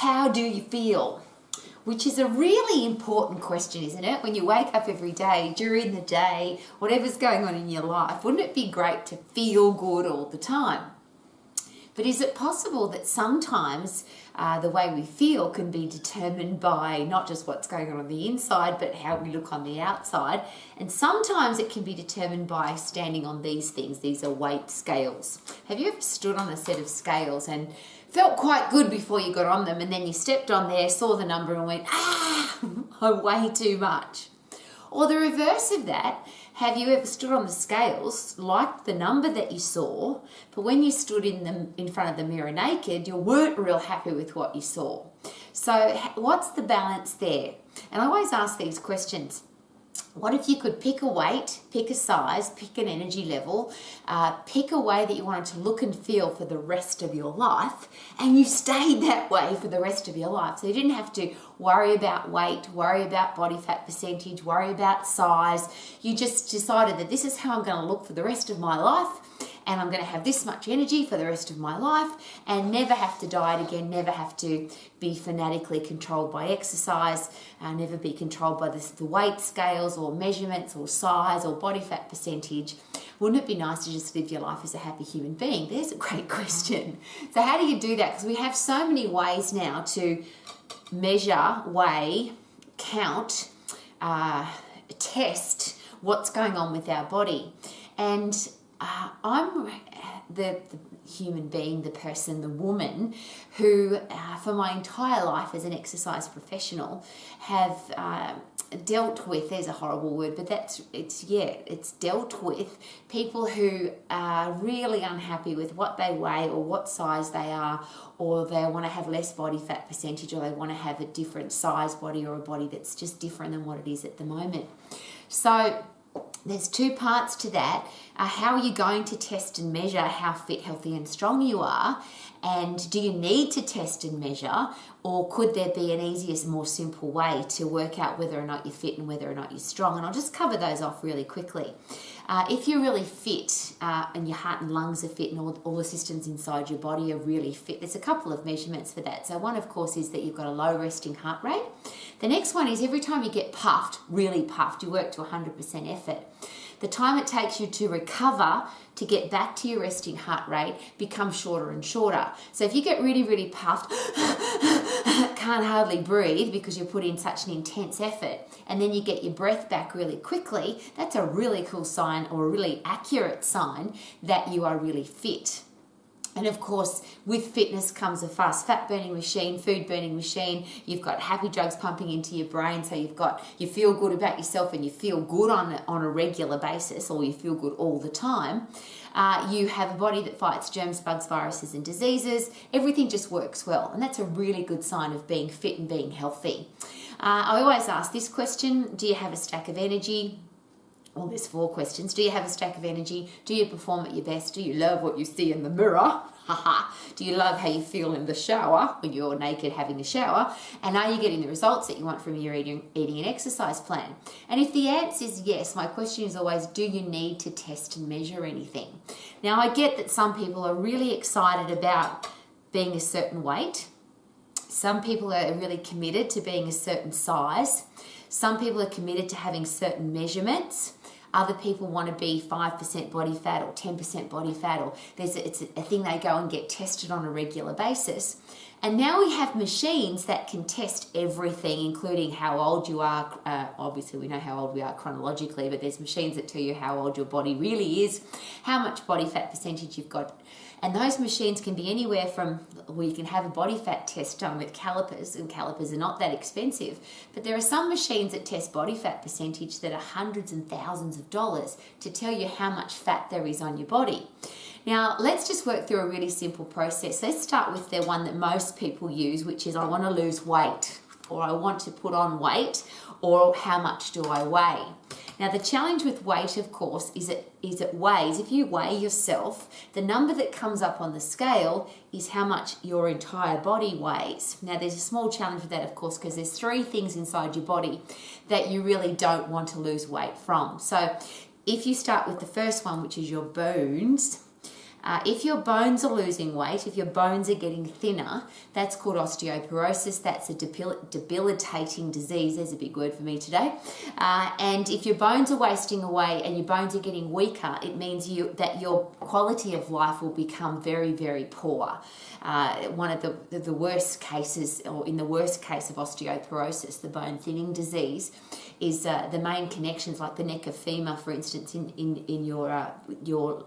how do you feel? Which is a really important question, isn't it? When you wake up every day, during the day, whatever's going on in your life, wouldn't it be great to feel good all the time? But is it possible that sometimes the way we feel can be determined by not just what's going on the inside, but how we look on the outside? And sometimes it can be determined by standing on these things. These are weight scales. Have you ever stood on a set of scales and felt quite good before you got on them, and then you stepped on there, saw the number and went, I weigh too much? Or the reverse of that, have you ever stood on the scales, liked the number that you saw, but when you stood in front of the mirror naked, you weren't real happy with what you saw? So what's the balance there? And I always ask these questions. What if you could pick a weight, pick a size, pick an energy level, pick a way that you wanted to look and feel for the rest of your life, and you stayed that way for the rest of your life? So you didn't have to worry about weight, worry about body fat percentage, worry about size. You just decided that this is how I'm going to look for the rest of my life, and I'm going to have this much energy for the rest of my life, and never have to diet again, never have to be fanatically controlled by exercise, never be controlled by the weight scales or measurements or size or body fat percentage. Wouldn't it be nice to just live your life as a happy human being? There's a great question. So how do you do that? Because we have so many ways now to measure, weigh, count, test what's going on with our body. And I'm the human being, the person, the woman who for my entire life as an exercise professional have dealt with, there's a horrible word, but it's dealt with people who are really unhappy with what they weigh or what size they are, or they want to have less body fat percentage, or they want to have a different size body, or a body that's just different than what it is at the moment. So there's two parts to that. How are you going to test and measure how fit, healthy and strong you are? And do you need to test and measure, or could there be an easier, more simple way to work out whether or not you're fit and whether or not you're strong? And I'll just cover those off really quickly. If you're really fit and your heart and lungs are fit and all the systems inside your body are really fit, there's a couple of measurements for that. So one, of course, is that you've got a low resting heart rate. The next one is every time you get puffed, really puffed, you work to 100% effort, the time it takes you to recover to get back to your resting heart rate becomes shorter and shorter. So if you get really, really puffed, can't hardly breathe because you put in such an intense effort, and then you get your breath back really quickly, that's a really cool sign, or a really accurate sign that you are really fit. And of course, with fitness comes a fast fat burning machine, food burning machine. You've got happy drugs pumping into your brain, so you feel good about yourself, and you feel good on a regular basis, or you feel good all the time. You have a body that fights germs, bugs, viruses and diseases. Everything just works well, and that's a really good sign of being fit and being healthy. I always ask this question: do you have a stack of energy? Well, there's 4 questions. Do you have a stack of energy? Do you perform at your best? Do you love what you see in the mirror? Do you love how you feel in the shower when you're naked having a shower? And are you getting the results that you want from your eating and exercise plan? And if the answer is yes, my question is always, do you need to test and measure anything? Now, I get that some people are really excited about being a certain weight. Some people are really committed to being a certain size. Some people are committed to having certain measurements. Other people want to be 5% body fat or 10% body fat, or it's a thing they go and get tested on a regular basis. And now we have machines that can test everything, including how old you are. Obviously, we know how old we are chronologically, but there's machines that tell you how old your body really is, how much body fat percentage you've got. And those machines can be anywhere from, well, you can have a body fat test done with calipers, and calipers are not that expensive. But there are some machines that test body fat percentage that are hundreds and thousands of dollars to tell you how much fat there is on your body. Now, let's just work through a really simple process. Let's start with the one that most people use, which is I want to lose weight, or I want to put on weight, or how much do I weigh? Now, the challenge with weight, of course, is it weighs. If you weigh yourself, the number that comes up on the scale is how much your entire body weighs. Now, there's a small challenge with that, of course, because there's 3 things inside your body that you really don't want to lose weight from. So if you start with the first one, which is your bones, If your bones are losing weight, if your bones are getting thinner, that's called osteoporosis. That's a debilitating disease. There's a big word for me today. And if your bones are wasting away and your bones are getting weaker, it means that your quality of life will become very, very poor. One of the worst cases, or in the worst case of osteoporosis, the bone thinning disease, is the main connections, like the neck of femur, for instance, in your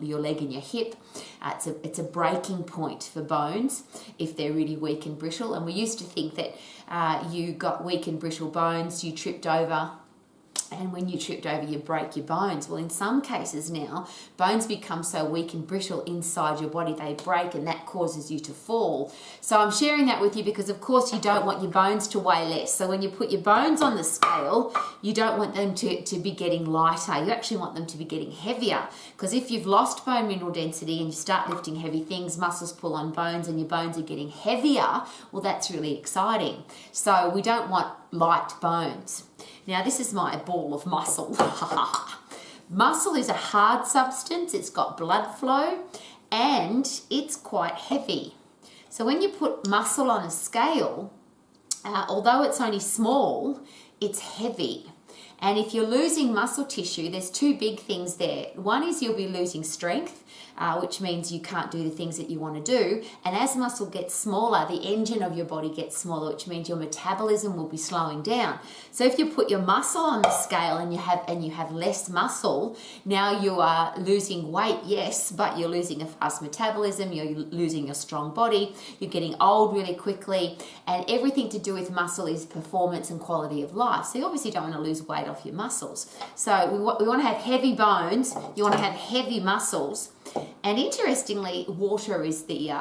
leg and your hip. It's a breaking point for bones if they're really weak and brittle. And we used to think that you got weak and brittle bones, you tripped over, and when you tripped over, you break your bones. Well, in some cases now, bones become so weak and brittle inside your body, they break, and that causes you to fall. So I'm sharing that with you because, of course, you don't want your bones to weigh less. So when you put your bones on the scale, you don't want them to be getting lighter. You actually want them to be getting heavier, because if you've lost bone mineral density and you start lifting heavy things, muscles pull on bones and your bones are getting heavier, well, that's really exciting. So we don't want light bones. Now, this is my ball of muscle. Muscle is a hard substance. It's got blood flow and it's quite heavy. So when you put muscle on a scale, although it's only small, it's heavy. And if you're losing muscle tissue, there's two big things there. One is you'll be losing strength, which means you can't do the things that you want to do. And as muscle gets smaller, the engine of your body gets smaller, which means your metabolism will be slowing down. So if you put your muscle on the scale and you have less muscle, now you are losing weight, yes, but you're losing a fast metabolism, you're losing your strong body, you're getting old really quickly, and everything to do with muscle is performance and quality of life. So you obviously don't want to lose weight off your muscles. So we want to have heavy bones, you want to have heavy muscles. And interestingly, water is the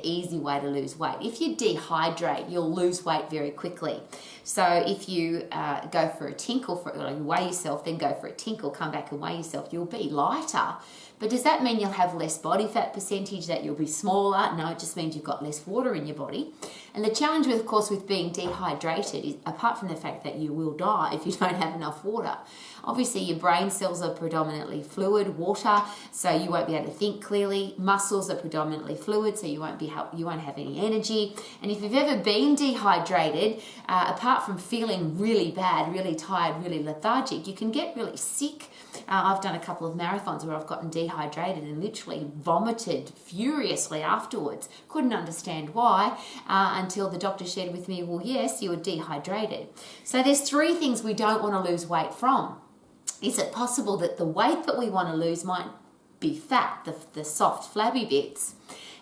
easy way to lose weight. If you dehydrate, you'll lose weight very quickly. So if you go for a tinkle, you weigh yourself, then go for a tinkle, come back and weigh yourself, you'll be lighter. But does that mean you'll have less body fat percentage, that you'll be smaller? No, it just means you've got less water in your body. And the challenge, of course, with being dehydrated is, apart from the fact that you will die if you don't have enough water, obviously your brain cells are predominantly fluid, water, so you won't be able to think clearly. Muscles are predominantly fluid, so you won't have any energy. And if you've ever been dehydrated, apart from feeling really bad, really tired, really lethargic, you can get really sick. I've done a couple of marathons where I've gotten dehydrated and literally vomited furiously afterwards. Couldn't understand why until the doctor shared with me, well, yes, you were dehydrated. So there's three things we don't want to lose weight from. Is it possible that the weight that we want to lose might be fat, the soft, flabby bits?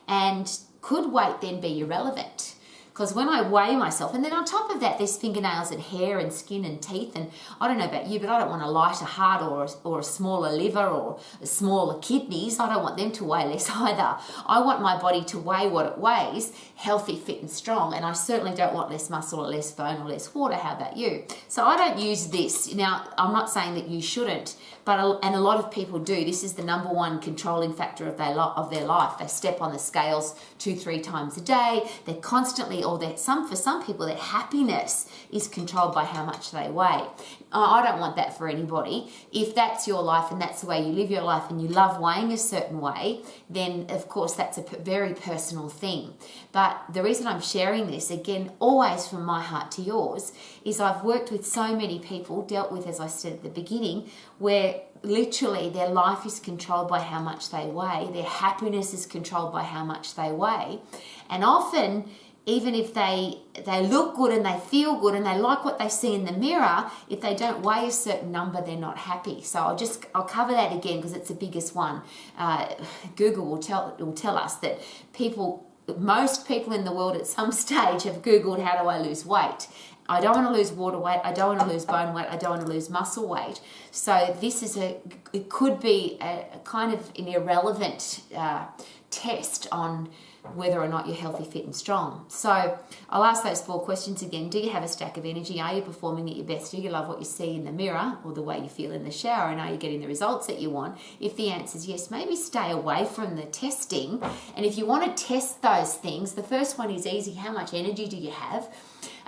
And could weight then be irrelevant? Because when I weigh myself, and then on top of that, there's fingernails and hair and skin and teeth, and I don't know about you, but I don't want a lighter heart or a smaller liver or a smaller kidneys. I don't want them to weigh less either. I want my body to weigh what it weighs, healthy, fit and strong, and I certainly don't want less muscle or less bone or less water. How about you? So I don't use this. Now, I'm not saying that you shouldn't, and a lot of people do. This is the number one controlling factor of their life. They step on the scales 2-3 times a day. They're constantly, for some people, their happiness is controlled by how much they weigh. I don't want that for anybody. If that's your life and that's the way you live your life and you love weighing a certain way, then of course that's a very personal thing. But the reason I'm sharing this, again, always from my heart to yours, is I've worked with so many people, dealt with, as I said at the beginning, where literally their life is controlled by how much they weigh. Their happiness is controlled by how much they weigh. And often, even if they look good and they feel good and they like what they see in the mirror, if they don't weigh a certain number, they're not happy. So I'll cover that again because it's the biggest one. Google will tell us that most people in the world at some stage have Googled, how do I lose weight? I don't want to lose water weight. I don't want to lose bone weight. I don't want to lose muscle weight. So it could be a kind of an irrelevant test on whether or not you're healthy, fit and strong. So I'll ask those 4 questions again. Do you have a stack of energy? Are you performing at your best? Do you love what you see in the mirror or the way you feel in the shower? And are you getting the results that you want? If the answer is yes, maybe stay away from the testing. And if you want to test those things, the first one is easy. How much energy do you have?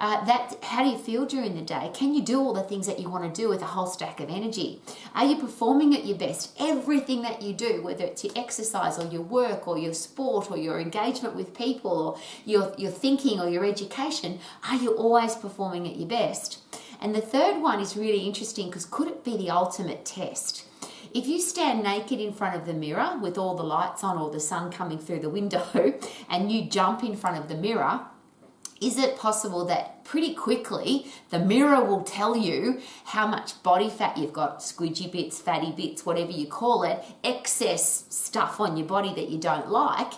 How do you feel during the day? Can you do all the things that you want to do with a whole stack of energy? Are you performing at your best? Everything that you do, whether it's your exercise or your work or your sport or your engagement with people or your thinking or your education, are you always performing at your best? And the third one is really interesting because could it be the ultimate test? If you stand naked in front of the mirror with all the lights on or the sun coming through the window and you jump in front of the mirror, is it possible that pretty quickly the mirror will tell you how much body fat you've got, squidgy bits, fatty bits, whatever you call it, excess stuff on your body that you don't like?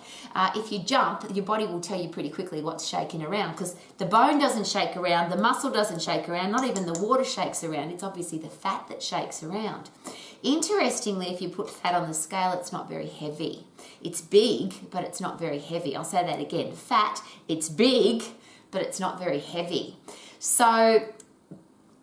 If you jump, your body will tell you pretty quickly what's shaking around, because the bone doesn't shake around, the muscle doesn't shake around, not even the water shakes around. It's obviously the fat that shakes around. Interestingly, if you put fat on the scale, it's not very heavy. It's big, but it's not very heavy. I'll say that again. Fat, it's big, but it's not very heavy. So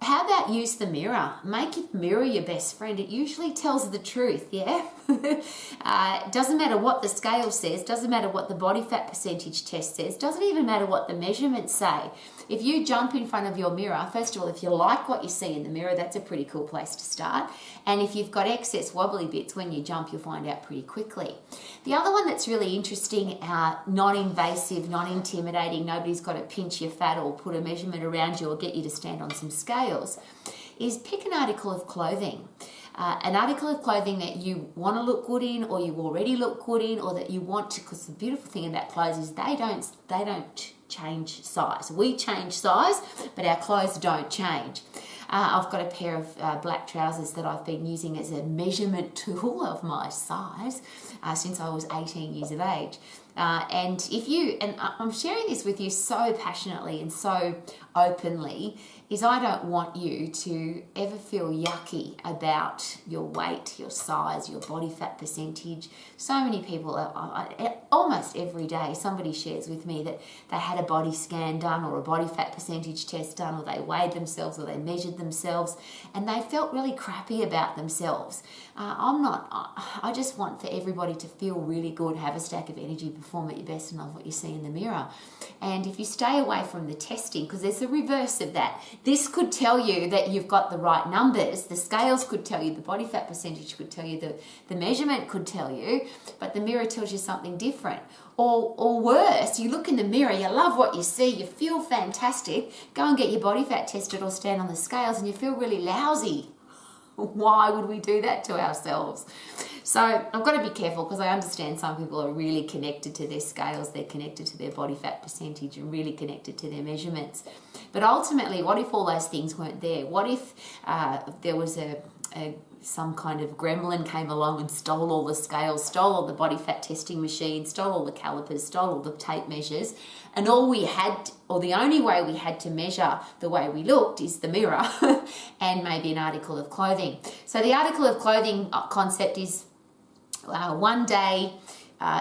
how about use the mirror? Make your mirror your best friend. It usually tells the truth, yeah? It doesn't matter what the scale says, doesn't matter what the body fat percentage test says, doesn't even matter what the measurements say. If you jump in front of your mirror, first of all, if you like what you see in the mirror, that's a pretty cool place to start. And if you've got excess wobbly bits, when you jump, you'll find out pretty quickly. The other one that's really interesting, non-invasive, non-intimidating, nobody's got to pinch your fat or put a measurement around you or get you to stand on some scales, is pick an article of clothing. An article of clothing that you want to look good in, or you already look good in, or that you want to, because the beautiful thing about clothes is they don't change size. We change size, but our clothes don't change. I've got a pair of black trousers that I've been using as a measurement tool of my size since I was 18 years of age. And I'm sharing this with you so passionately and so openly, is I don't want you to ever feel yucky about your weight, your size, your body fat percentage. So many people, almost every day, somebody shares with me that they had a body scan done or a body fat percentage test done, or they weighed themselves or they measured themselves and they felt really crappy about themselves. I just want for everybody to feel really good, have a stack of energy, perform at your best, and love what you see in the mirror. And if you stay away from the testing, because there's the reverse of that. This could tell you that you've got the right numbers. The scales could tell you, the body fat percentage could tell you, the measurement could tell you, but the mirror tells you something different. Or worse, you look in the mirror, you love what you see, you feel fantastic, go and get your body fat tested or stand on the scales and you feel really lousy. Why would we do that to ourselves? So I've got to be careful, because I understand some people are really connected to their scales, they're connected to their body fat percentage and really connected to their measurements. But ultimately, what if all those things weren't there? What if there was some kind of gremlin came along and stole all the scales, stole all the body fat testing machines, stole all the calipers, stole all the tape measures, and all we had, or the only way we had to measure the way we looked is the mirror and maybe an article of clothing. So the article of clothing concept is one day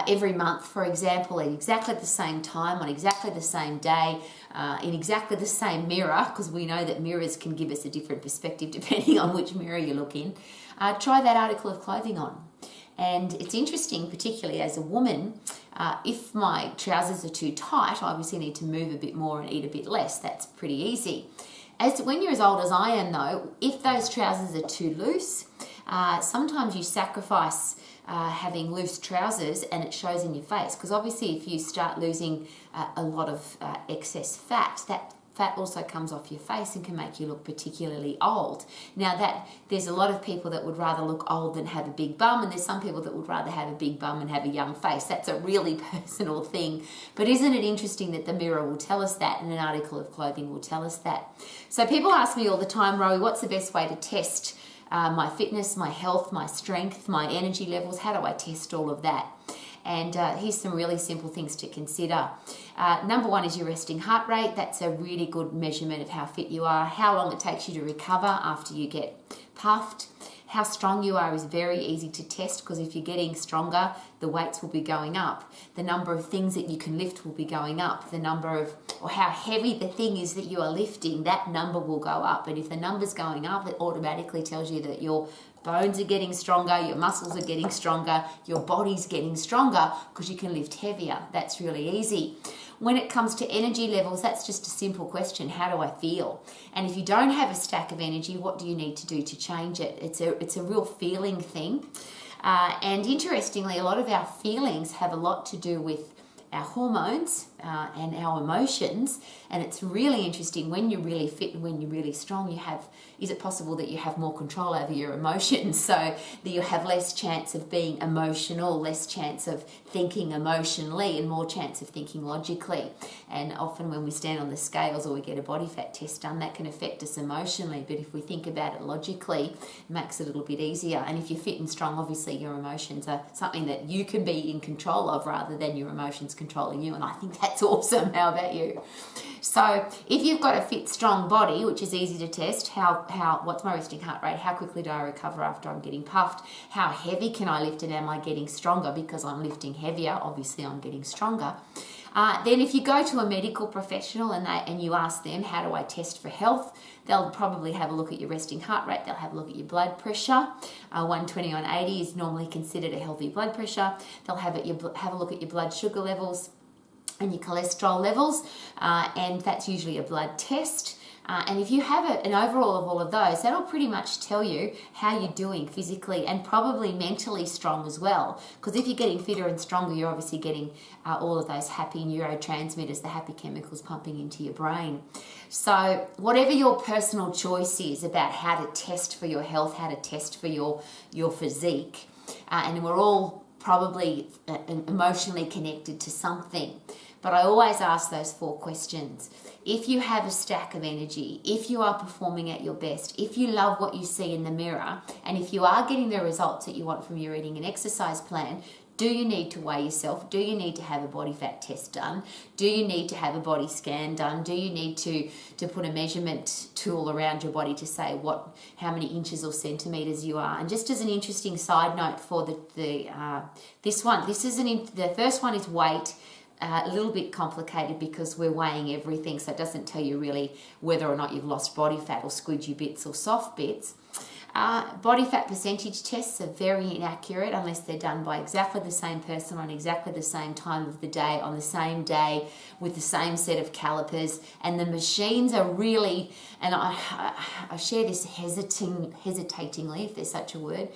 every month, for example, at exactly the same time, on exactly the same day, in exactly the same mirror, because we know that mirrors can give us a different perspective depending on which mirror you look in. Try that article of clothing on. And it's interesting, particularly as a woman, if my trousers are too tight, I obviously need to move a bit more and eat a bit less. That's pretty easy. When you're as old as I am, though, if those trousers are too loose, sometimes you sacrifice having loose trousers and it shows in your face, because obviously if you start losing a lot of excess fat, that fat also comes off your face and can make you look particularly old. Now, there's a lot of people that would rather look old than have a big bum, and there's some people that would rather have a big bum and have a young face. That's a really personal thing. But isn't it interesting that the mirror will tell us that and an article of clothing will tell us that? So people ask me all the time, Rowie, what's the best way to test my fitness, my health, my strength, my energy levels? How do I test all of that? And here's some really simple things to consider. Number one is your resting heart rate. That's a really good measurement of how fit you are. How long it takes you to recover after you get puffed. How strong you are is very easy to test, because if you're getting stronger, the weights will be going up. The number of things that you can lift will be going up. The number of, or how heavy the thing is that you are lifting, that number will go up. And if the number's going up, it automatically tells you that your bones are getting stronger, your muscles are getting stronger, your body's getting stronger, because you can lift heavier. That's really easy. When it comes to energy levels, that's just a simple question. How do I feel? And if you don't have a stack of energy, what do you need to do to change it? It's a real feeling thing. And interestingly, a lot of our feelings have a lot to do with our hormones and our emotions. And it's really interesting, when you're really fit and when you're really strong, is it possible that you have more control over your emotions, so that you have less chance of being emotional, less chance of thinking emotionally, and more chance of thinking logically. And often when we stand on the scales or we get a body fat test done, that can affect us emotionally, but if we think about it logically, it makes it a little bit easier. And if you're fit and strong, obviously your emotions are something that you can be in control of rather than your emotions controlling you, and I think that's awesome. How about you? So if you've got a fit, strong body, which is easy to test, what's my resting heart rate? How quickly do I recover after I'm getting puffed? How heavy can I lift, and am I getting stronger because I'm lifting heavier? Obviously, I'm getting stronger. Then if you go to a medical professional and you ask them, how do I test for health? They'll probably have a look at your resting heart rate. They'll have a look at your blood pressure. 120 on 80 is normally considered a healthy blood pressure. They'll have a look at your blood sugar levels and your cholesterol levels, and that's usually a blood test. And if you have an overall of all of those, that'll pretty much tell you how you're doing physically and probably mentally strong as well. Because if you're getting fitter and stronger, you're obviously getting all of those happy neurotransmitters, the happy chemicals pumping into your brain. So whatever your personal choice is about how to test for your health, how to test for your physique, and we're all probably emotionally connected to something. But I always ask those 4 questions. If you have a stack of energy, if you are performing at your best, if you love what you see in the mirror, and if you are getting the results that you want from your eating and exercise plan, do you need to weigh yourself? Do you need to have a body fat test done? Do you need to have a body scan done? Do you need to put a measurement tool around your body to say how many inches or centimeters you are? And just as an interesting side note for this one, the first one is weight. A little bit complicated because we're weighing everything, so it doesn't tell you really whether or not you've lost body fat or squidgy bits or soft bits. Body fat percentage tests are very inaccurate unless they're done by exactly the same person on exactly the same time of the day, on the same day, with the same set of calipers. And the machines are really, and I share this hesitatingly, if there's such a word,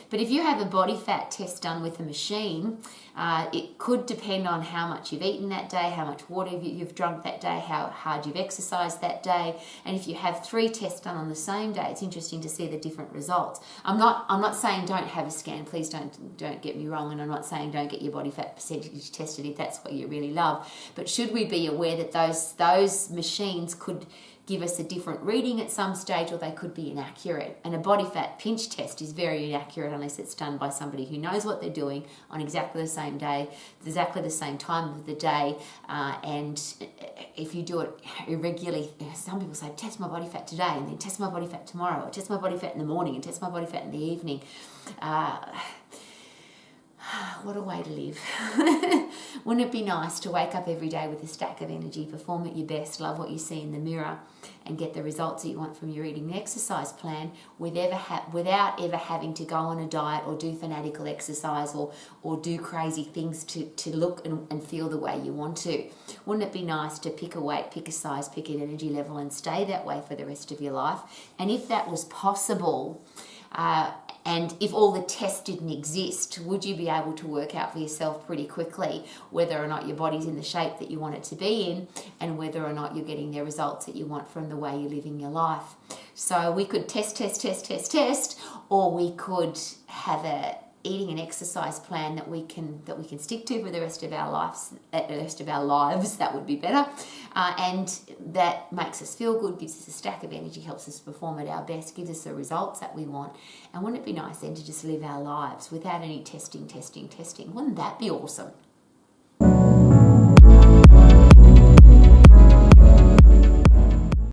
but if you have a body fat test done with a machine, it could depend on how much you've eaten that day, how much water you've drunk that day, how hard you've exercised that day. And if you have 3 tests done on the same day, it's interesting to see the different results. I'm not saying don't have a scan, please don't get me wrong, and I'm not saying don't get your body fat percentage tested if that's what you really love. But should we be aware that those machines could give us a different reading at some stage, or they could be inaccurate? And a body fat pinch test is very inaccurate unless it's done by somebody who knows what they're doing on exactly the same day, exactly the same time of the day. And if you do it irregularly, some people say, test my body fat today, and then test my body fat tomorrow, or test my body fat in the morning, and test my body fat in the evening. What a way to live. Wouldn't it be nice to wake up every day with a stack of energy, perform at your best, love what you see in the mirror, and get the results that you want from your eating and exercise plan without ever having to go on a diet or do fanatical exercise or do crazy things to look and feel the way you want to? Wouldn't it be nice to pick a weight, pick a size, pick an energy level and stay that way for the rest of your life? And if that was possible, and if all the tests didn't exist, would you be able to work out for yourself pretty quickly whether or not your body's in the shape that you want it to be in, and whether or not you're getting the results that you want from the way you're living your life? So we could test, or we could have a eating and exercise plan that we can stick to for the rest of our lives. That would be better, and that makes us feel good, gives us a stack of energy, helps us perform at our best, gives us the results that we want. And wouldn't it be nice then to just live our lives without any testing? Wouldn't that be awesome?